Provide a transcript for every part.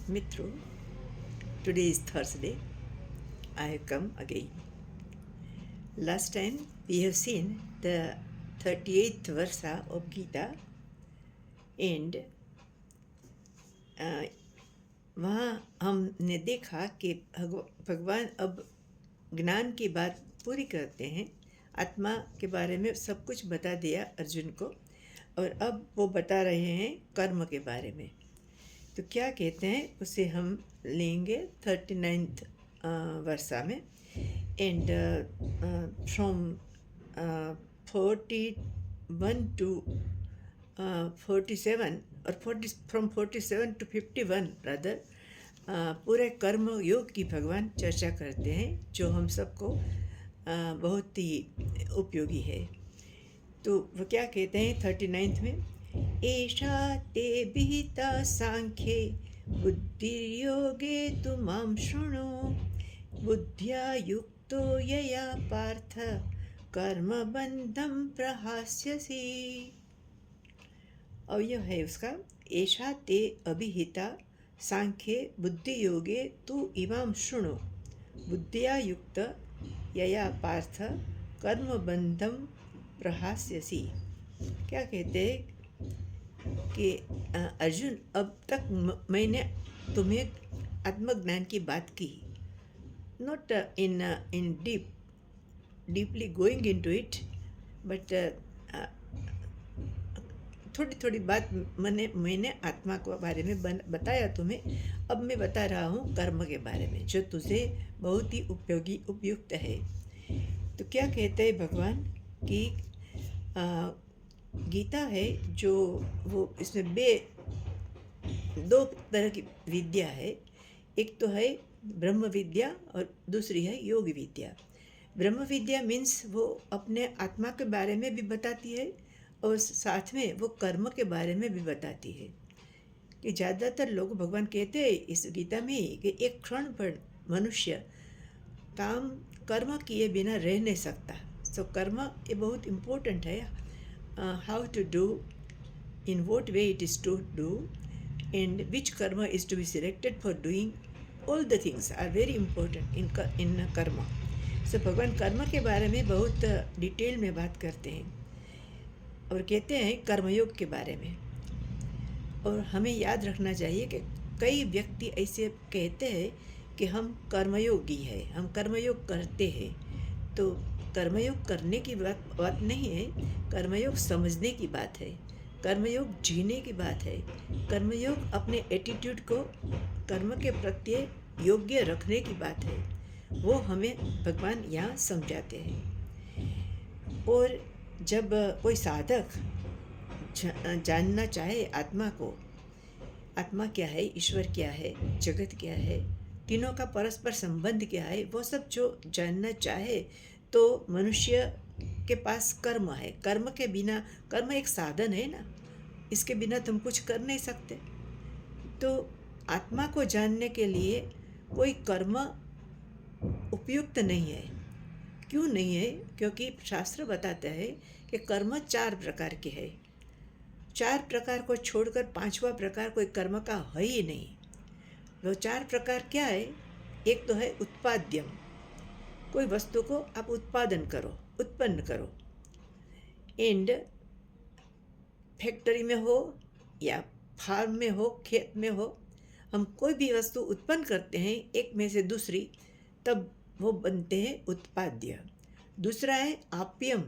Mitro, today is Thursday. I have come again. Last time we have seen the 38th versa of Gita, and वहाँ हमने देखा कि भगवान अब ज्ञान की बात पूरी करते हैं। आत्मा के बारे में सब कुछ बता दिया अर्जुन को, और अब वो बता रहे हैं कर्म के बारे में। तो क्या कहते हैं उसे हम लेंगे 39th वर्षा में। एंड फ्रॉम 41 to 47 और फ्रॉम 47 to 51 रादर पूरे कर्म योग की भगवान चर्चा करते हैं, जो हम सबको बहुत ही उपयोगी है। तो वो क्या कहते हैं 39th में, एषा ते विहिता सांख्ये बुद्धिर्योगे तु मां शृणु बुद्ध्या युक्तो यया पार्थ कर्मबन्धं प्रहास्यसि। और यह है उसका, एषा ते अभिहिता सांख्ये बुद्धि योगे तु इमां शृणु बुद्धिया युक्त यया पार्थ कर्मबन्धं प्रहास्यसि। क्या कहते हैं कि अर्जुन, अब तक मैंने तुम्हें आत्मज्ञान की बात की, not in deeply going into it, but थोड़ी थोड़ी बात मैंने आत्मा के बारे में बताया तुम्हें। अब मैं बता रहा हूँ कर्म के बारे में, जो तुझे बहुत ही उपयुक्त है। तो क्या कहते हैं भगवान कि गीता है जो वो इसमें दो तरह की विद्या है। एक तो है ब्रह्म विद्या और दूसरी है योग विद्या। ब्रह्म विद्या मीन्स वो अपने आत्मा के बारे में भी बताती है और साथ में वो कर्म के बारे में भी बताती है। कि ज़्यादातर लोग, भगवान कहते हैं इस गीता में कि एक क्षण पर मनुष्य कर्म किए बिना रह नहीं सकता। सो कर्म ये बहुत इम्पोर्टेंट है। How to do, in what way it is to do, and which karma is to be selected for doing, all the things are very important in karma. So भगवान कर्म के बारे में बहुत डिटेल में बात करते हैं और कहते हैं कर्मयोग के बारे में। और हमें याद रखना चाहिए कि कई व्यक्ति ऐसे कहते हैं कि हम कर्मयोगी है, हम कर्मयोग करते हैं। तो कर्मयोग करने की बात नहीं है, कर्मयोग समझने की बात है, कर्मयोग जीने की बात है। कर्मयोग अपने एटीट्यूड को कर्म के प्रति योग्य रखने की बात है, वो हमें भगवान यहाँ समझाते हैं। और जब कोई साधक जानना चाहे आत्मा को, आत्मा क्या है, ईश्वर क्या है, जगत क्या है, तीनों का परस्पर संबंध क्या है, वो सब जो जानना चाहे तो मनुष्य के पास कर्म है। कर्म के बिना, कर्म एक साधन है ना, इसके बिना तुम कुछ कर नहीं सकते। तो आत्मा को जानने के लिए कोई कर्म उपयुक्त नहीं है। क्यों नहीं है? क्योंकि शास्त्र बताता है कि कर्म 4 प्रकार के हैं। 4 प्रकार को छोड़कर 5वां प्रकार कोई कर्म का है ही नहीं। वो 4 प्रकार क्या है? एक तो है उत्पाद्यम, कोई वस्तु को आप उत्पादन करो, उत्पन्न करो। एंड फैक्ट्री में हो या फार्म में हो, खेत में हो, हम कोई भी वस्तु उत्पन्न करते हैं एक में से दूसरी, तब वो बनते हैं उत्पाद्य। दूसरा है आप्यम,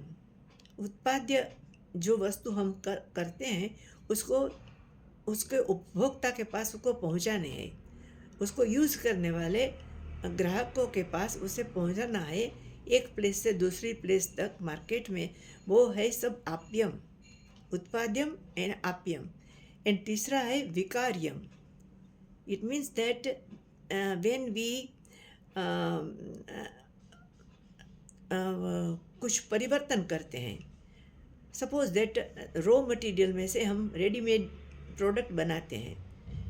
उत्पाद्य जो वस्तु हम करते हैं उसको उसके उपभोक्ता के पास उसको पहुंचाने हैं, उसको यूज़ करने वाले ग्राहकों के पास उसे पहुंचाना है, एक प्लेस से दूसरी प्लेस तक मार्केट में। वो है सब आप्यम, उत्पाद्यम एंड आप्यम। एंड तीसरा है विकार्यम। It means that when we कुछ परिवर्तन करते हैं, सपोज दैट रॉ मटेरियल में से हम रेडीमेड प्रोडक्ट बनाते हैं,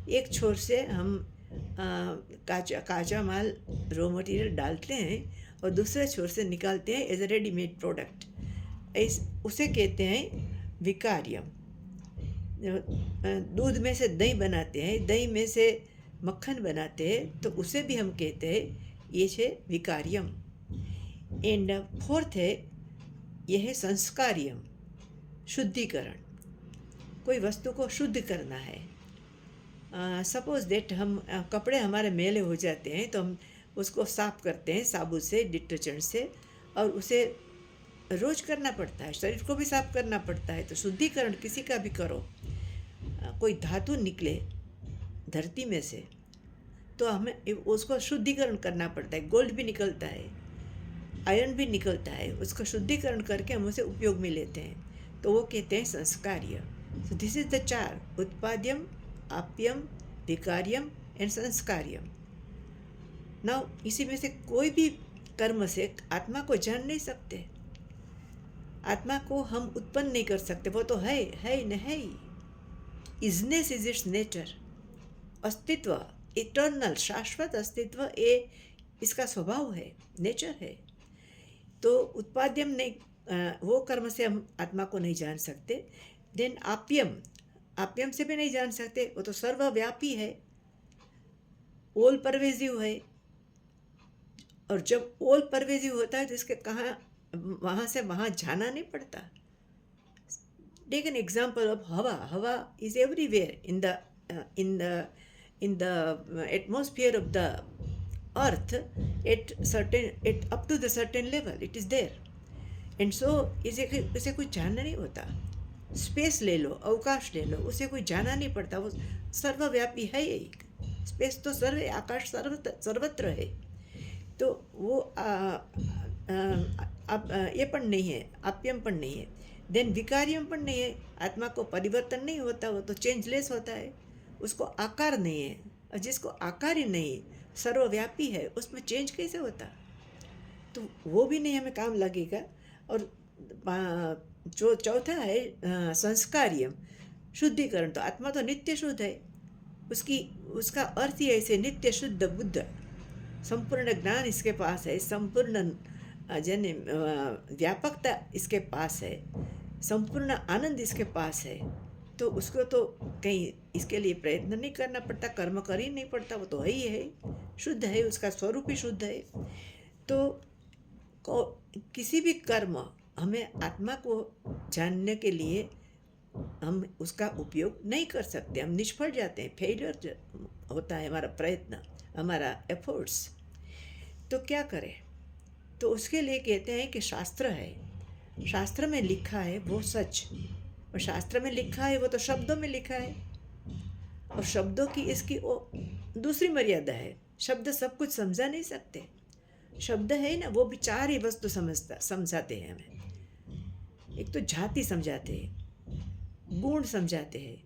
एक छोर से हम काचा माल रॉ मटेरियल डालते हैं और दूसरे छोर से निकालते हैं एज ए रेडीमेड प्रोडक्ट, उसे कहते हैं विकार्यम। दूध में से दही बनाते हैं, दही में से मक्खन बनाते हैं तो उसे भी हम कहते हैं ये है विकार्यम। एंड फोर्थ है, ये है संस्कार्यम, शुद्धिकरण। कोई वस्तु को शुद्ध करना है। सपोज दैट हम कपड़े हमारे मैले हो जाते हैं तो हम उसको साफ़ करते हैं साबुन से, डिटर्जेंट से, और उसे रोज करना पड़ता है, शरीर को भी साफ करना पड़ता है। तो शुद्धिकरण किसी का भी करो। कोई धातु निकले धरती में से तो हमें उसको शुद्धिकरण करना पड़ता है। गोल्ड भी निकलता है, आयरन भी निकलता है, उसका शुद्धिकरण करके हम उसे उपयोग में लेते हैं, तो वो कहते हैं संस्कार्य। सो दिस इज द 4: उत्पाद्यम, आप्यम, विकार्यम एंड संस्कार्यम। नाउ इसी में से कोई भी कर्म से आत्मा को जान नहीं सकते, आत्मा को हम उत्पन्न नहीं कर सकते, वो तो है ही न है ही। इजनेस इज इट्स नेचर, अस्तित्व, इटर्नल, शाश्वत अस्तित्व, ये इसका स्वभाव है, नेचर है। तो उत्पाद्यम नहीं, वो कर्म से हम आत्मा को नहीं जान सकते। देन आप्यम, आप्यम से भी नहीं जान सकते, वो तो सर्वव्यापी है, ओल परवेजिव है। और जब ओल परवेजिव होता है तो इसके कहाँ, वहाँ से वहाँ जाना नहीं पड़ता। टेक एन एग्जाम्पल ऑफ हवा। हवा is everywhere in the atmosphere of the earth at up to the certain level it is there, and so इसे कोई जानना नहीं होता। स्पेस ले लो, अवकाश ले लो, उसे कोई जाना नहीं पड़ता, वो सर्वव्यापी है। एक स्पेस तो आकाश सर्वत्र है। तो वो ये पण नहीं है, आप्यम पण नहीं है। देन विकार्यम पण नहीं है, आत्मा को परिवर्तन नहीं होता, वो तो चेंजलेस होता है, उसको आकार नहीं है। और जिसको आकार ही नहीं, सर्वव्यापी है, उसमें चेंज कैसे होता? तो वो भी नहीं हमें काम लगेगा। और जो चौथा है संस्कार्यम, शुद्धिकरण। तो आत्मा तो नित्य शुद्ध है, उसका अर्थ ही ऐसे नित्य शुद्ध बुद्ध, संपूर्ण ज्ञान इसके पास है, संपूर्ण व्यापकता इसके पास है, संपूर्ण आनंद इसके पास है। तो उसको तो कहीं इसके लिए प्रयत्न नहीं करना पड़ता, कर्म कर ही नहीं पड़ता, वो तो है ही है, शुद्ध है, उसका स्वरूप ही शुद्ध है। तो किसी भी कर्म हमें आत्मा को जानने के लिए हम उसका उपयोग नहीं कर सकते, हम निष्फल जाते हैं, फेलियर होता है हमारा प्रयत्न, हमारा एफर्ट्स। तो क्या करें? तो उसके लिए कहते हैं कि शास्त्र है, शास्त्र में लिखा है वो सच, और शास्त्र में लिखा है वो तो शब्दों में लिखा है, और शब्दों की इसकी वो दूसरी मर्यादा है। शब्द सब कुछ समझा नहीं सकते, शब्द है ना, वो भी 4 ही वस्तु समझाते हैं हमें। एक तो जाति समझाते हैं, गुण समझाते हैं,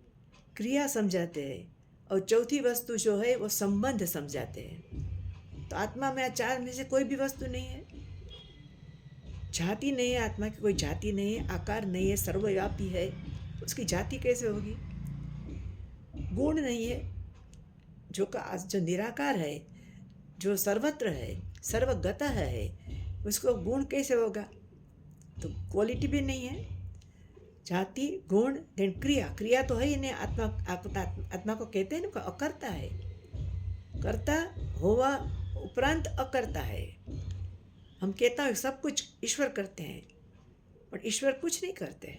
क्रिया समझाते हैं, और चौथी वस्तु जो है वो संबंध समझाते हैं। तो आत्मा में 4 में से कोई भी वस्तु नहीं है। जाति नहीं है, आत्मा की कोई जाति नहीं है, आकार नहीं है, सर्वव्यापी है, उसकी जाति कैसे होगी? गुण नहीं है, जो निराकार है, जो सर्वत्र है, सर्वगता है, उसको गुण कैसे होगा? तो क्वालिटी भी नहीं है। जाति, गुण, देन क्रिया, क्रिया तो है ही नहीं। आत्मा को कहते हैं ना, अकर्ता है, कर्ता होवा उपरांत अकर्ता है। हम कहता है सब कुछ ईश्वर करते हैं, पर ईश्वर कुछ नहीं करते।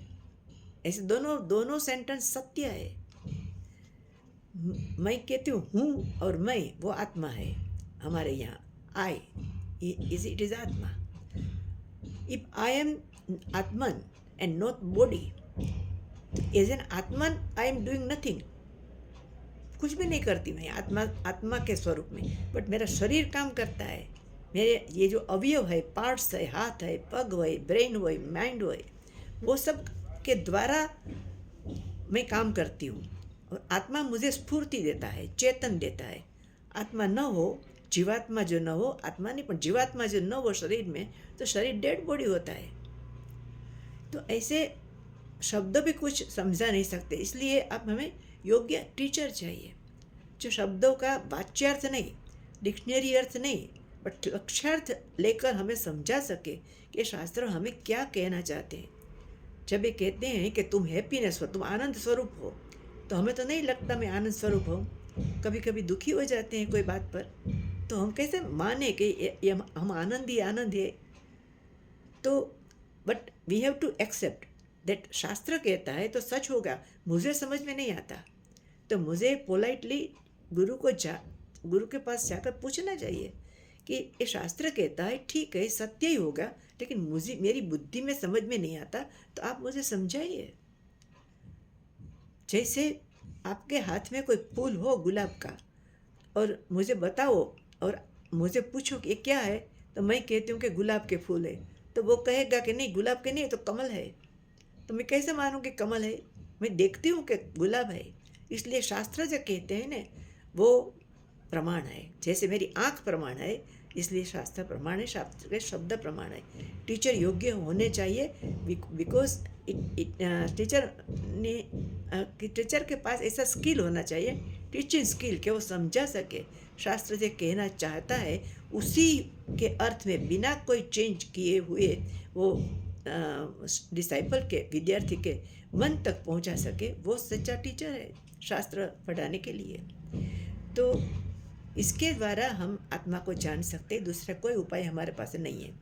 ऐसे दोनों सेंटेंस सत्य है। मैं कहती हूँ और मैं, वो आत्मा है हमारे यहाँ। I it is atma. If I am atman and not body, as an atman I am doing nothing, कुछ भी नहीं करती मैं आत्मा के स्वरूप में, बट मेरा शरीर काम करता है। मेरे ये जो अवयव है, पार्ट्स है, हाथ है, पग है, ब्रेन है, माइंड है, वो सब के द्वारा मैं काम करती हूँ। और आत्मा मुझे स्फूर्ति देता है, चेतन देता है। आत्मा न हो, जीवात्मा जो न हो, आत्मा नहीं पर जीवात्मा जो न हो शरीर में, तो शरीर डेड बॉडी होता है। तो ऐसे शब्द भी कुछ समझा नहीं सकते। इसलिए अब हमें योग्य टीचर चाहिए, जो शब्दों का वाच्यार्थ नहीं, डिक्शनरी अर्थ नहीं, बट लक्ष्यार्थ लेकर हमें समझा सके कि शास्त्र हमें क्या कहना चाहते हैं। जब ये कहते हैं कि तुम हैप्पीनेस हो, तुम आनंद स्वरूप हो, तो हमें तो नहीं लगता मैं आनंद स्वरूप हूँ। कभी कभी दुखी हो जाते हैं कोई बात पर, तो हम कैसे माने कि ये हम आनंद है। तो but we have to accept that शास्त्र कहता है तो सच होगा, मुझे समझ में नहीं आता, तो मुझे पोलाइटली गुरु के पास जाकर पूछना चाहिए कि ये शास्त्र कहता है ठीक है, सत्य ही होगा, लेकिन मुझे मेरी बुद्धि में समझ में नहीं आता, तो आप मुझे समझाइए। जैसे आपके हाथ में कोई फूल हो गुलाब का, और मुझे बताओ और मुझे पूछो कि ये क्या है, तो मैं कहती हूँ कि गुलाब के फूल है, तो वो कहेगा कि नहीं गुलाब के नहीं, तो कमल है। तो मैं कैसे मानूँ कि कमल है? मैं देखती हूँ कि गुलाब है। इसलिए शास्त्र जो कहते हैं ना, वो प्रमाण है। जैसे मेरी आँख प्रमाण है, इसलिए शास्त्र प्रमाण है, शास्त्र के शब्द प्रमाण है। टीचर योग्य होने चाहिए, बिकॉज टीचर ने टीचर के पास ऐसा स्किल होना चाहिए, टीचिंग स्किल, कि वो समझा सके शास्त्र जो कहना चाहता है उसी के अर्थ में बिना कोई चेंज किए हुए वो डिसाइपल के, विद्यार्थी के मन तक पहुंचा सके। वो सच्चा टीचर है शास्त्र पढ़ाने के लिए। तो इसके द्वारा हम आत्मा को जान सकते, दूसरा कोई उपाय हमारे पास नहीं है।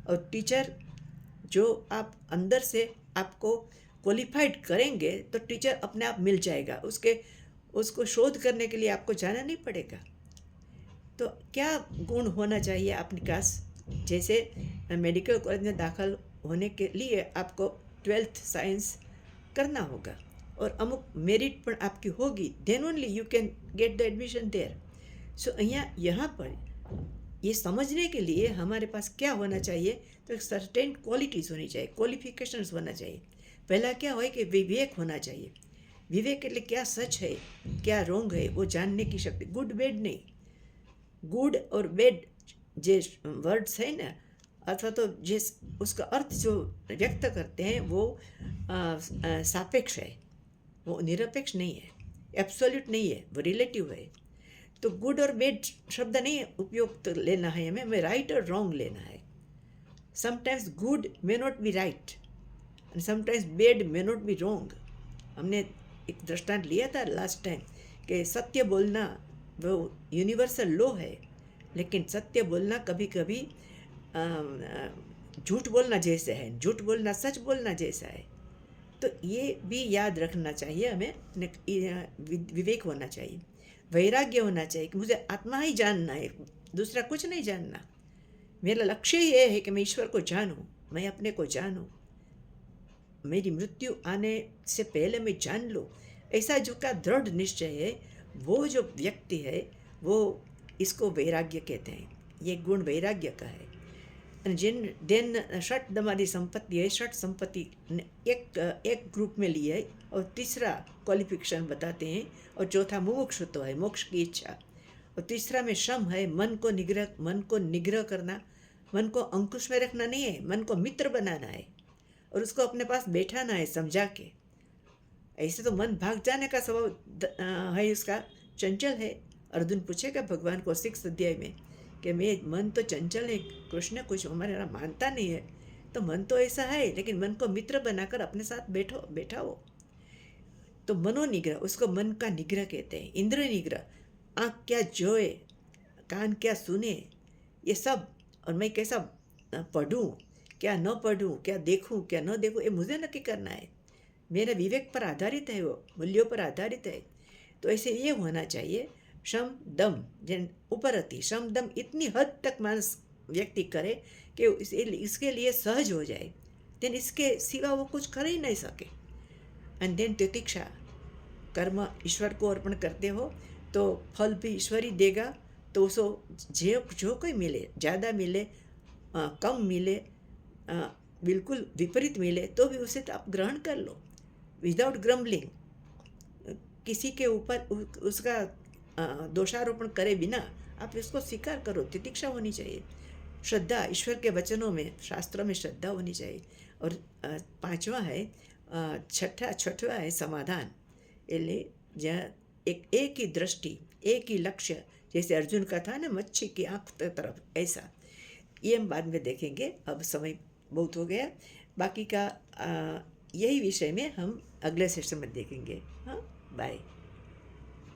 और टीचर जो आप अंदर से आपको क्वालिफाइड करेंगे, तो टीचर अपने आप मिल जाएगा, उसको शोध करने के लिए आपको जाना नहीं पड़ेगा। तो क्या गुण होना चाहिए आपके पास? जैसे मेडिकल कॉलेज में दाखिल होने के लिए आपको 12th साइंस करना होगा और अमुक मेरिट पर आपकी होगी, then only you can get the admission there. So यहाँ पर ये समझने के लिए हमारे पास क्या होना चाहिए, तो एक सर्टेन क्वालिटीज़ होनी चाहिए, क्वालिफिकेशंस होना चाहिए। पहला क्या हो कि विवेक होना चाहिए। विवेक के लिए क्या सच है क्या रोंग है वो जानने की शक्ति। गुड बैड नहीं, गुड और बैड जे वर्ड्स है ना, अथवा तो जिस उसका अर्थ जो व्यक्त करते हैं वो सापेक्ष है, वो निरपेक्ष नहीं है, एब्सोल्यूट नहीं है, वो रिलेटिव है। तो गुड और बैड शब्द नहीं उपयोग तो लेना है हमें राइट और रॉन्ग लेना है। Sometimes good may not be right and sometimes bad may not be wrong. हमने एक दृष्टांत लिया था लास्ट टाइम कि सत्य बोलना वो यूनिवर्सल लॉ है, लेकिन सत्य बोलना कभी कभी झूठ बोलना जैसे है, झूठ बोलना सच बोलना जैसा है। तो ये भी याद रखना चाहिए हमें, विवेक होना चाहिए, वैराग्य होना चाहिए कि मुझे आत्मा ही जानना है, दूसरा कुछ नहीं जानना। मेरा लक्ष्य ये है कि मैं ईश्वर को जानूं, मैं अपने को जानूं, मेरी मृत्यु आने से पहले मैं जान लूँ। ऐसा जो का दृढ़ निश्चय है, वो जो व्यक्ति है वो इसको वैराग्य कहते हैं। ये गुण वैराग्य का है। देन षट दमादि संपत्ति है, षट संपत्ति एक ग्रुप में ली है, और तीसरा क्वालिफिकेशन बताते हैं, और चौथा मुमुक्षुत्व है, मोक्ष की इच्छा, और तीसरा में श्रम है, मन को निग्रह करना, मन को अंकुश में रखना नहीं है, मन को मित्र बनाना है और उसको अपने पास बैठाना है समझा के। ऐसे तो मन भाग जाने का स्वभाव है उसका, चंचल है। अर्जुन पूछेगा भगवान को 6 अध्याय में कि मैं मन तो चंचल है, कृष्ण कुछ हमारा मानता नहीं है, तो मन तो ऐसा है, लेकिन मन को मित्र बनाकर अपने साथ बैठाओ। तो मनोनिग्रह, उसको मन का निग्रह कहते हैं। इंद्र निग्रह, आँख क्या जोए, कान क्या सुने, ये सब, और मैं कैसा पढ़ूँ क्या न पढ़ूँ, क्या देखूँ क्या न देखूँ, ये मुझे नक्की करना है। मेरा विवेक पर आधारित है, वो मूल्यों पर आधारित है। तो ऐसे ये होना चाहिए। श्रम दम जन उपरति, श्रम दम इतनी हद तक मानस व्यक्ति करे कि इसके लिए सहज हो जाए, देन इसके सिवा वो कुछ कर ही नहीं सके। एंड देन तितिक्षा, कर्म ईश्वर को अर्पण करते हो तो फल भी ईश्वर ही देगा। तो उसको जो कोई मिले, ज़्यादा मिले, कम मिले, बिल्कुल विपरीत मिले, तो भी उसे तो आप ग्रहण कर लो विदाउट ग्रम्बलिंग, किसी के ऊपर उसका दोषारोपण करे बिना आप इसको स्वीकार करो। तितिक्षा होनी चाहिए, श्रद्धा, ईश्वर के वचनों में, शास्त्रों में श्रद्धा होनी चाहिए। और पांचवा है, छठवा है समाधान। એટલે एक ही दृष्टि, एक ही लक्ष्य, जैसे अर्जुन का था ना मच्छी की आँख तरफ, ऐसा। ये हम बाद में देखेंगे, अब समय बहुत हो गया। बाकी का यही विषय में हम अगले सेशन में देखेंगे। हाँ, बाय।